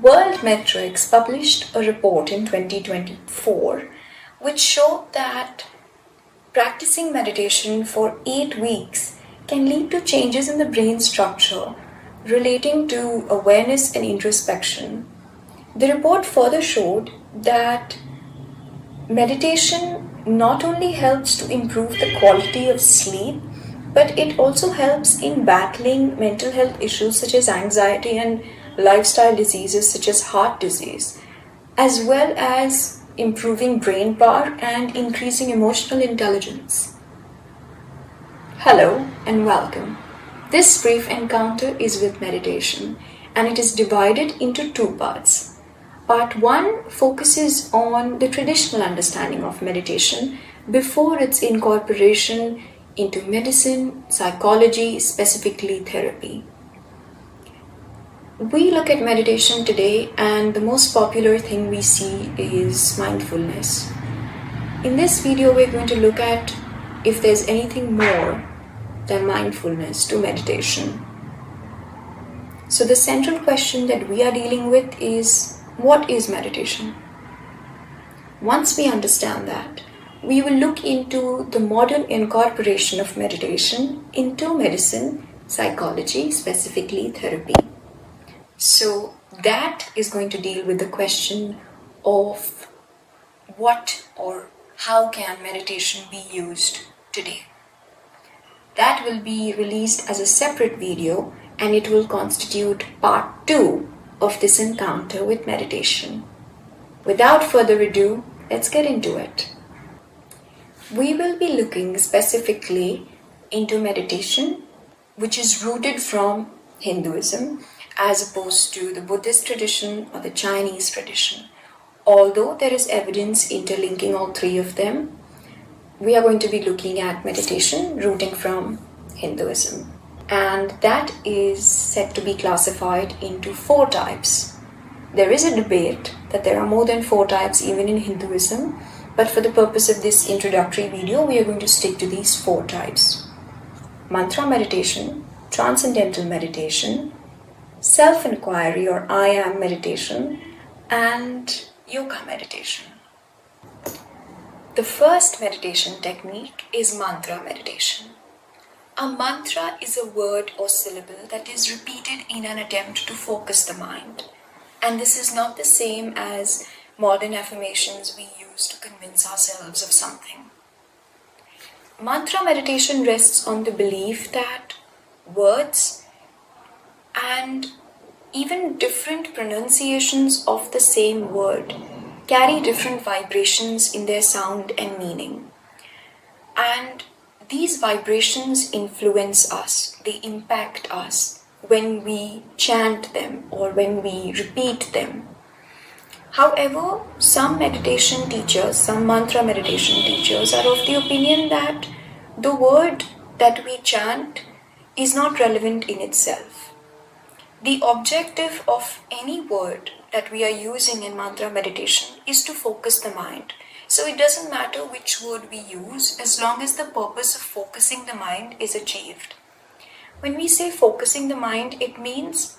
World Metrics published a report in 2024 which showed that practicing meditation for 8 weeks can lead to changes in the brain structure relating to awareness and introspection. The report further showed that meditation not only helps to improve the quality of sleep, but it also helps in battling mental health issues such as anxiety and lifestyle diseases such as heart disease, as well as improving brain power and increasing emotional intelligence. Hello and welcome. This brief encounter is with meditation, and it is divided into 2 parts. Part 1 focuses on the traditional understanding of meditation before its incorporation into medicine, psychology, specifically therapy. We look at meditation today, and the most popular thing we see is mindfulness. In this video, we're going to look at if there's anything more than mindfulness to meditation. So the central question that we are dealing with is, what is meditation? Once we understand that, we will look into the modern incorporation of meditation into medicine, psychology, specifically therapy. So that is going to deal with the question of what or how can meditation be used today. That will be released as a separate video, and it will constitute part 2 of this encounter with meditation. Without further ado, let's get into it. We will be looking specifically into meditation, which is rooted from Hinduism, as opposed to the Buddhist tradition or the Chinese tradition. Although there is evidence interlinking all 3 of them, we are going to be looking at meditation rooting from Hinduism. And that is said to be classified into 4 types. There is a debate that there are more than 4 types even in Hinduism, but for the purpose of this introductory video, we are going to stick to these 4 types. Mantra meditation, transcendental meditation, self-inquiry or I am meditation, and yoga meditation. The first meditation technique is mantra meditation. A mantra is a word or syllable that is repeated in an attempt to focus the mind. And this is not the same as modern affirmations we use to convince ourselves of something. Mantra meditation rests on the belief that words and even different pronunciations of the same word carry different vibrations in their sound and meaning. And these vibrations influence us, they impact us when we chant them or when we repeat them. However, some meditation teachers, some mantra meditation teachers are of the opinion that the word that we chant is not relevant in itself. The objective of any word that we are using in mantra meditation is to focus the mind. So it doesn't matter which word we use as long as the purpose of focusing the mind is achieved. When we say focusing the mind, it means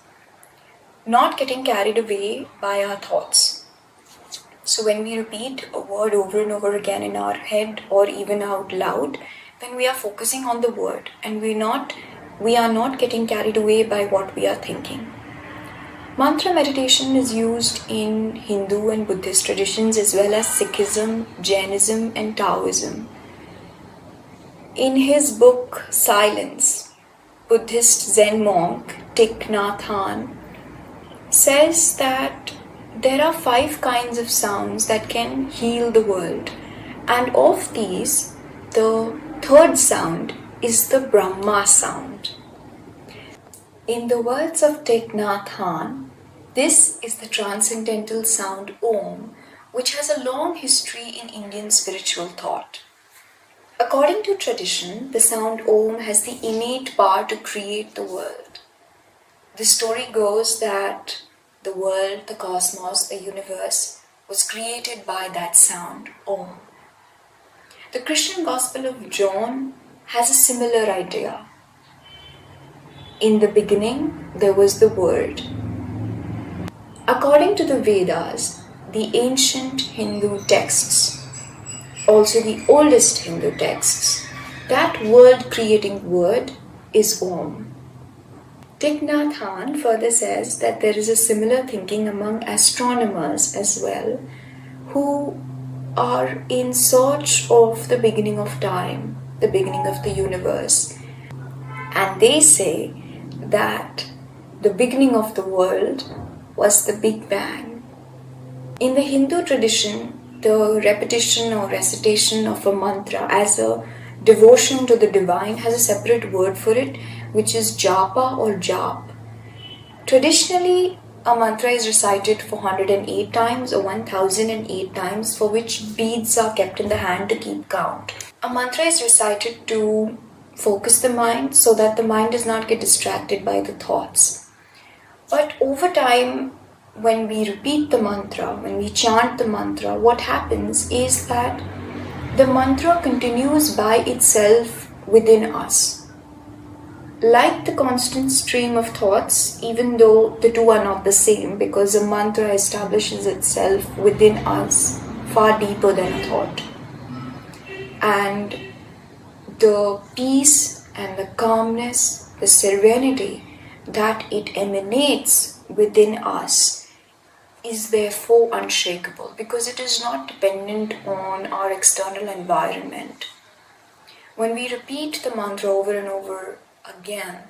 not getting carried away by our thoughts. So when we repeat a word over and over again in our head or even out loud, then we are focusing on the word and we are not getting carried away by what we are thinking. Mantra meditation is used in Hindu and Buddhist traditions as well as Sikhism, Jainism and Taoism. In his book Silence, Buddhist Zen monk Thich Nhat Hanh says that there are 5 kinds of sounds that can heal the world, and of these, the 3rd sound is the Brahma sound. In the words of Thich Nhat Hanh, this is the transcendental sound Om, which has a long history in Indian spiritual thought. According to tradition, the sound Om has the innate power to create the world. The story goes that the world, the cosmos, the universe was created by that sound, Om. The Christian Gospel of John has a similar idea. In the beginning, there was the Word. According to the Vedas, the ancient Hindu texts, also the oldest Hindu texts, that world-creating word is Om. Thich Nhat Hanh further says that there is a similar thinking among astronomers as well, who are in search of the beginning of time, the beginning of the universe. And they say that the beginning of the world was the Big Bang. In the Hindu tradition, the repetition or recitation of a mantra as a devotion to the divine has a separate word for it, which is japa or jap. Traditionally, a mantra is recited for 108 times or 1008 times, for which beads are kept in the hand to keep count. A mantra is recited to focus the mind so that the mind does not get distracted by the thoughts. But over time, when we repeat the mantra, when we chant the mantra, what happens is that the mantra continues by itself within us. Like the constant stream of thoughts, even though the two are not the same, because a mantra establishes itself within us far deeper than a thought. And the peace and the calmness, the serenity that it emanates within us is therefore unshakable, because it is not dependent on our external environment. When we repeat the mantra over and over again,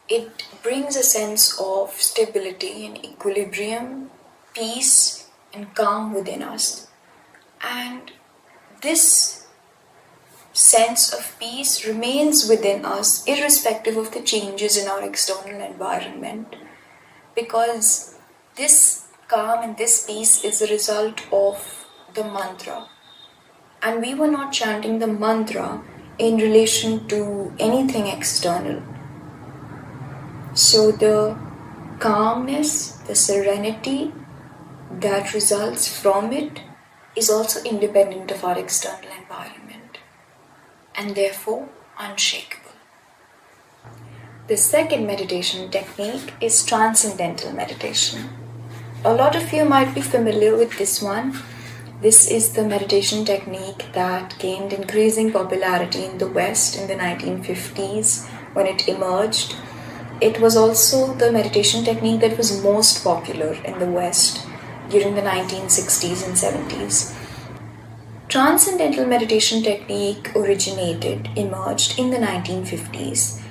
it brings a sense of stability and equilibrium, peace and calm within us. And this sense of peace remains within us irrespective of the changes in our external environment, because this calm and this peace is a result of the mantra. And we were not chanting the mantra in relation to anything external. So the calmness, the serenity that results from it is also independent of our external environment and therefore unshakable. The second meditation technique is transcendental meditation. A lot of you might be familiar with this one. This is the meditation technique that gained increasing popularity in the West in the 1950s when it emerged. It was also the meditation technique that was most popular in the West during the 1960s and 70s. Transcendental meditation technique emerged in the 1950s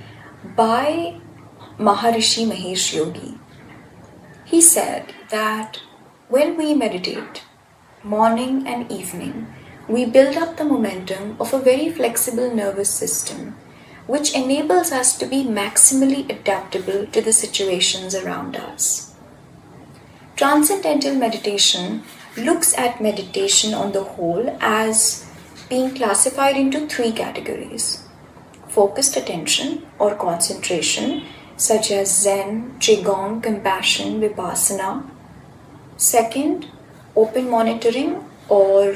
by Maharishi Mahesh Yogi. He said that when we meditate, morning and evening, we build up the momentum of a very flexible nervous system, which enables us to be maximally adaptable to the situations around us. Transcendental meditation looks at meditation on the whole as being classified into three categories: focused attention or concentration, such as Zen, Qigong, Compassion, Vipassana. Second, open monitoring or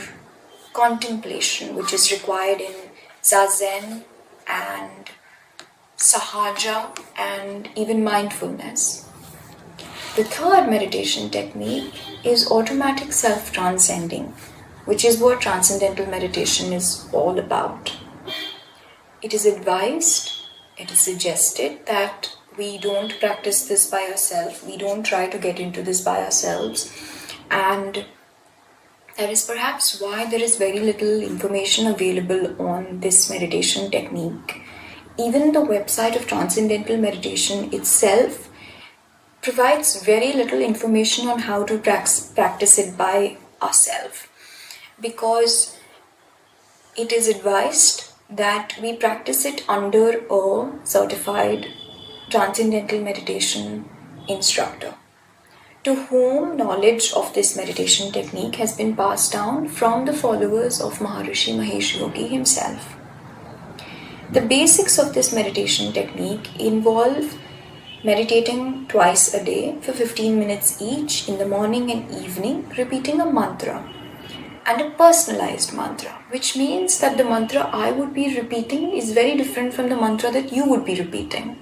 contemplation, which is required in Zazen and Sahaja and even mindfulness. The third meditation technique is automatic self-transcending, which is what transcendental meditation is all about. It is advised, it is suggested that we don't practice this by ourselves, we don't try to get into this by ourselves. And that is perhaps why there is very little information available on this meditation technique. Even the website of Transcendental Meditation itself provides very little information on how to practice it by ourselves, because it is advised that we practice it under a certified Transcendental Meditation instructor, to whom knowledge of this meditation technique has been passed down from the followers of Maharishi Mahesh Yogi himself. The basics of this meditation technique involve meditating twice a day for 15 minutes each in the morning and evening, repeating a mantra and a personalized mantra, which means that the mantra I would be repeating is very different from the mantra that you would be repeating.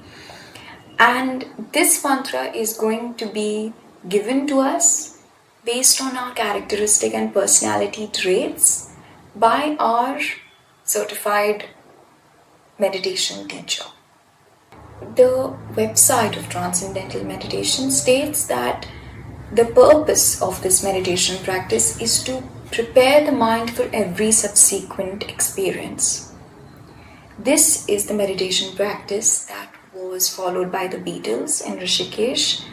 And this mantra is going to be given to us based on our characteristic and personality traits by our certified meditation teacher. The website of Transcendental Meditation states that the purpose of this meditation practice is to prepare the mind for every subsequent experience. This is the meditation practice that was followed by the Beatles in Rishikesh,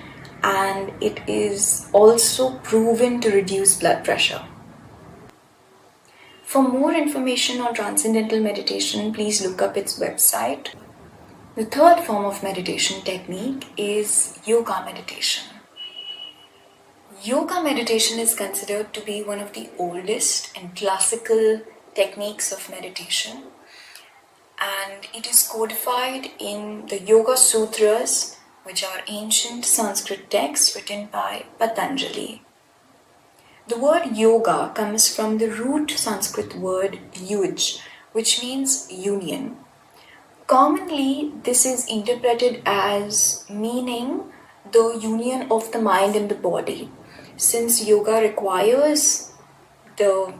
and it is also proven to reduce blood pressure. For more information on Transcendental Meditation, please look up its website. The third form of meditation technique is yoga meditation. Yoga meditation is considered to be one of the oldest and classical techniques of meditation, and it is codified in the Yoga Sutras, which are ancient Sanskrit texts written by Patanjali. The word yoga comes from the root Sanskrit word yuj, which means union. Commonly, this is interpreted as meaning the union of the mind and the body, since yoga requires the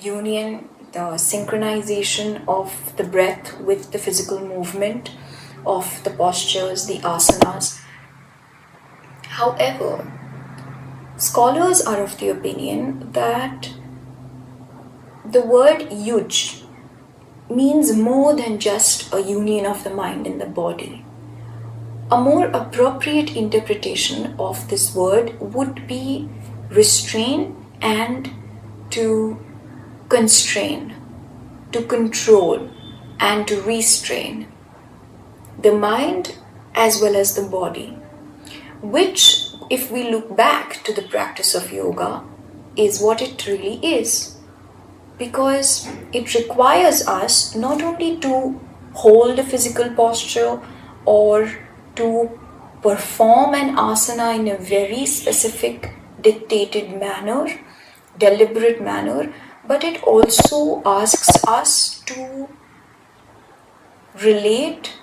union, the synchronization of the breath with the physical movement of the postures, the asanas. However, scholars are of the opinion that the word yuj means more than just a union of the mind and the body. A more appropriate interpretation of this word would be restrain and to constrain, to control and to restrain the mind as well as the body, which, if we look back to the practice of yoga, is what it really is. Because it requires us not only to hold a physical posture or to perform an asana in a very specific dictated manner, deliberate manner, but it also asks us to relate,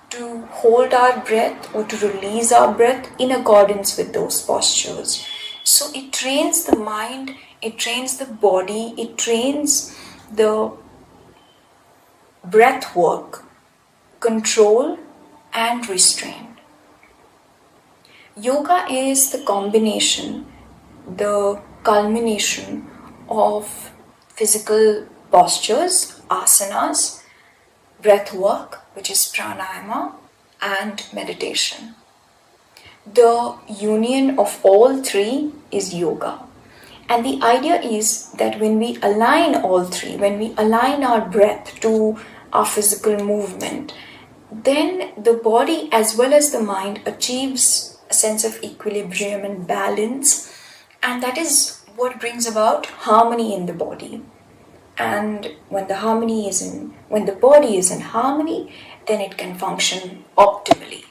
to hold our breath or to release our breath in accordance with those postures. So it trains the mind, it trains the body, it trains the breath work, control and restraint. Yoga is the combination, the culmination of physical postures, asanas, breath work, which is pranayama, and meditation. The union of all three is yoga. And the idea is that when we align all three, when we align our breath to our physical movement, then the body as well as the mind achieves a sense of equilibrium and balance, and that is what brings about harmony in the body. And when the body is in harmony, then it can function optimally.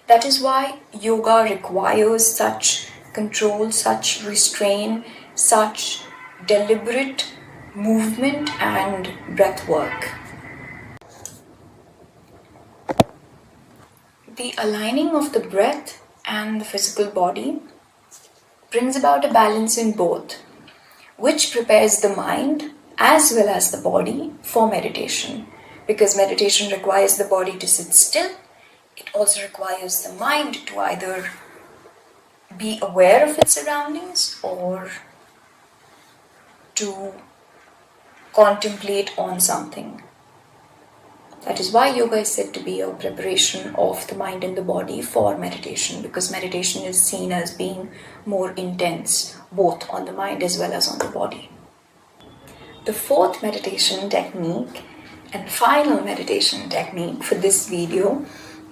That is why yoga requires such control, such restraint, such deliberate movement and breath work. The aligning of the breath and the physical body brings about a balance in both, which prepares the mind as well as the body for meditation. Because meditation requires the body to sit still, it also requires the mind to either be aware of its surroundings or to contemplate on something. That is why yoga is said to be a preparation of the mind and the body for meditation, because meditation is seen as being more intense, both on the mind as well as on the body. The fourth meditation technique and final meditation technique for this video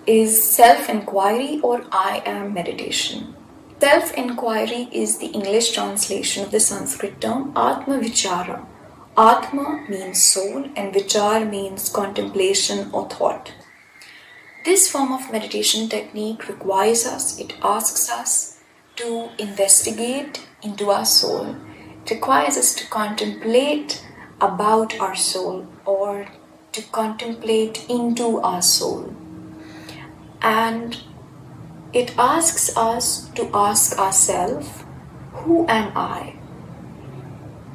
is self-inquiry or I am meditation. Self-inquiry is the English translation of the Sanskrit term Atma Vichara. Atma means soul and Vichar means contemplation or thought. This form of meditation technique requires us, it asks us to investigate into our soul. It requires us to contemplate about our soul or to contemplate into our soul. and it asks us to ask ourselves, who am I?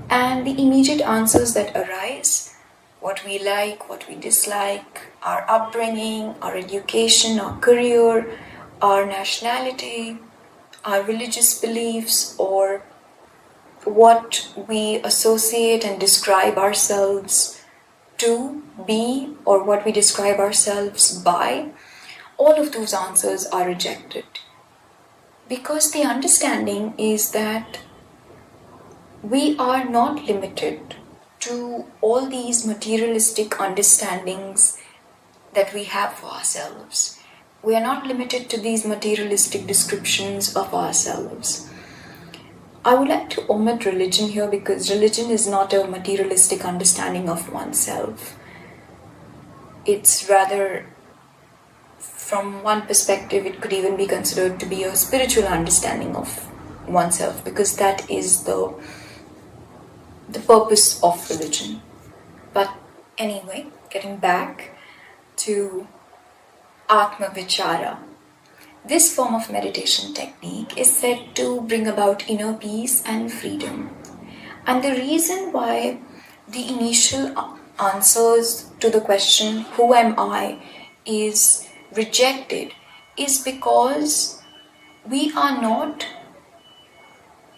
And the immediate answers that arise, what we like, what we dislike, our upbringing, our education, our career, our nationality, our religious beliefs, or what we associate and describe ourselves to be, or what we describe ourselves by, all of those answers are rejected. Because the understanding is that we are not limited to all these materialistic understandings that we have for ourselves. We are not limited to these materialistic descriptions of ourselves. I would like to omit religion here because religion is not a materialistic understanding of oneself. It's rather, from one perspective, it could even be considered to be a spiritual understanding of oneself, because that is the purpose of religion. But anyway, getting back to Atma Vichara. This form of meditation technique is said to bring about inner peace and freedom. And the reason why the initial answers to the question, who am I, is rejected is because we are not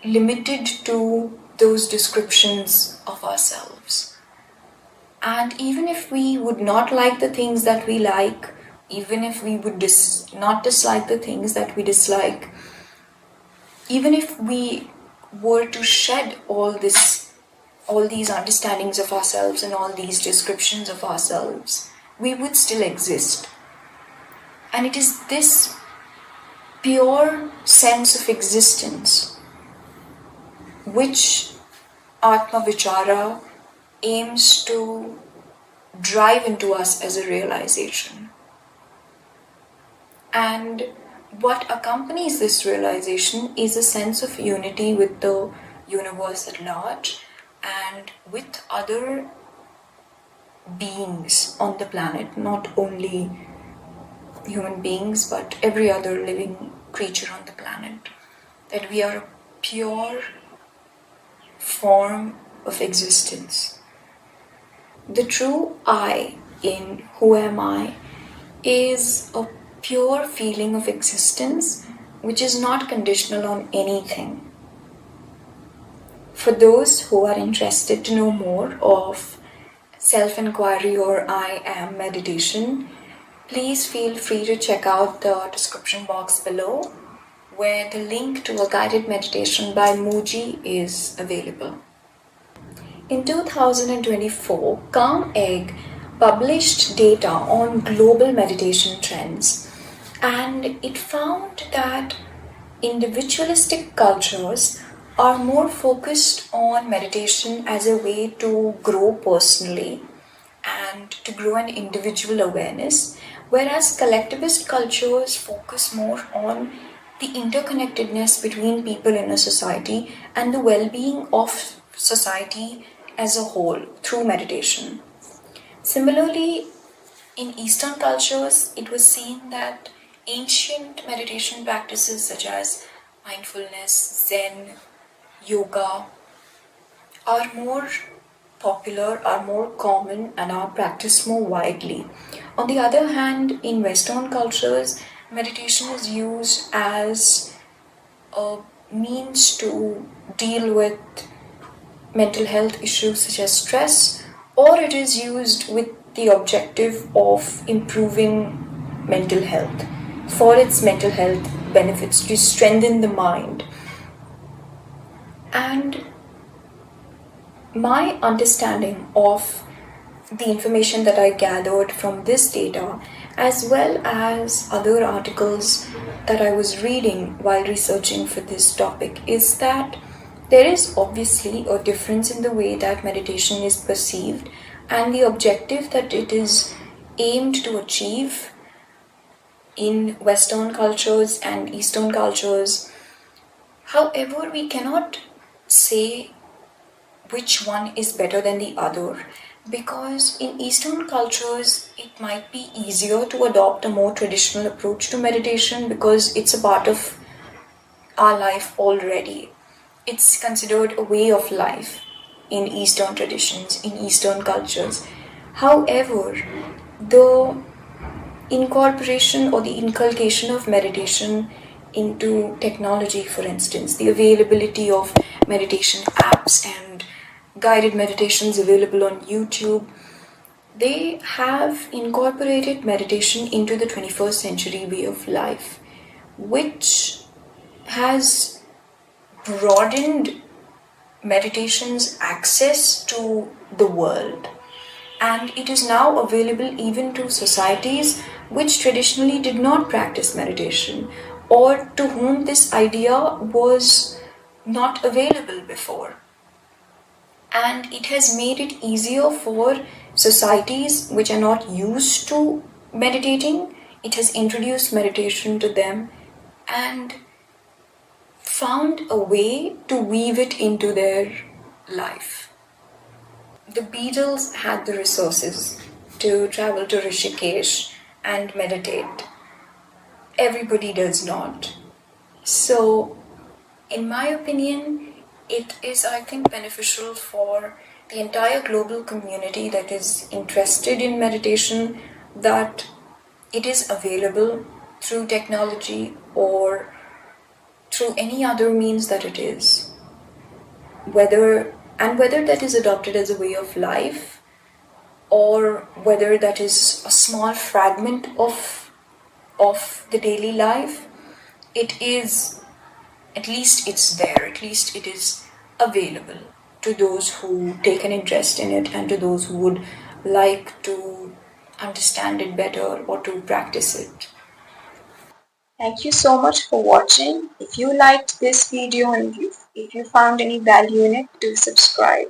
limited to those descriptions of ourselves. And even if we would not like the things that we like, even if we would not dislike the things that we dislike, even if we were to shed all these understandings of ourselves and all these descriptions of ourselves, we would still exist. And it is this pure sense of existence which Atma Vichara aims to drive into us as a realization. And what accompanies this realization is a sense of unity with the universe at large and with other beings on the planet, not only human beings but every other living creature on the planet. That we are a pure form of existence. The true I in who am I is a pure feeling of existence which is not conditional on anything. For those who are interested to know more of self-inquiry or I am meditation, please feel free to check out the description box below, where the link to a guided meditation by Muji is available. In 2024, Calm Egg published data on global meditation trends, and it found that individualistic cultures are more focused on meditation as a way to grow personally and to grow an individual awareness, whereas collectivist cultures focus more on the interconnectedness between people in a society and the well-being of society as a whole through meditation. Similarly, in Eastern cultures, it was seen that ancient meditation practices such as mindfulness, Zen, yoga are more popular, are more common, and are practiced more widely. On the other hand, in Western cultures, meditation is used as a means to deal with mental health issues such as stress, or it is used with the objective of improving mental health for its mental health benefits, to strengthen the mind. And my understanding of the information that I gathered from this data, as well as other articles that I was reading while researching for this topic, is that there is obviously a difference in the way that meditation is perceived and the objective that it is aimed to achieve in Western cultures and Eastern cultures. However, we cannot say which one is better than the other. Because in Eastern cultures, it might be easier to adopt a more traditional approach to meditation because it's a part of our life already. It's considered a way of life in Eastern traditions, in Eastern cultures. However, the incorporation or the inculcation of meditation into technology, for instance, the availability of meditation apps and guided meditations available on YouTube, they have incorporated meditation into the 21st century way of life, which has broadened meditation's access to the world. And it is now available even to societies which traditionally did not practice meditation or to whom this idea was not available before. And it has made it easier for societies which are not used to meditating. It has introduced meditation to them and found a way to weave it into their life. The Beatles had the resources to travel to Rishikesh and meditate. Everybody does not. So, in my opinion, it is, I think, beneficial for the entire global community that is interested in meditation that it is available through technology or through any other means that it is. Whether that is adopted as a way of life or whether that is a small fragment of the daily life, it is, at least it's there, at least it is available to those who take an interest in it and to those who would like to understand it better or to practice it. Thank you so much for watching. If you liked this video and if you found any value in it, do subscribe.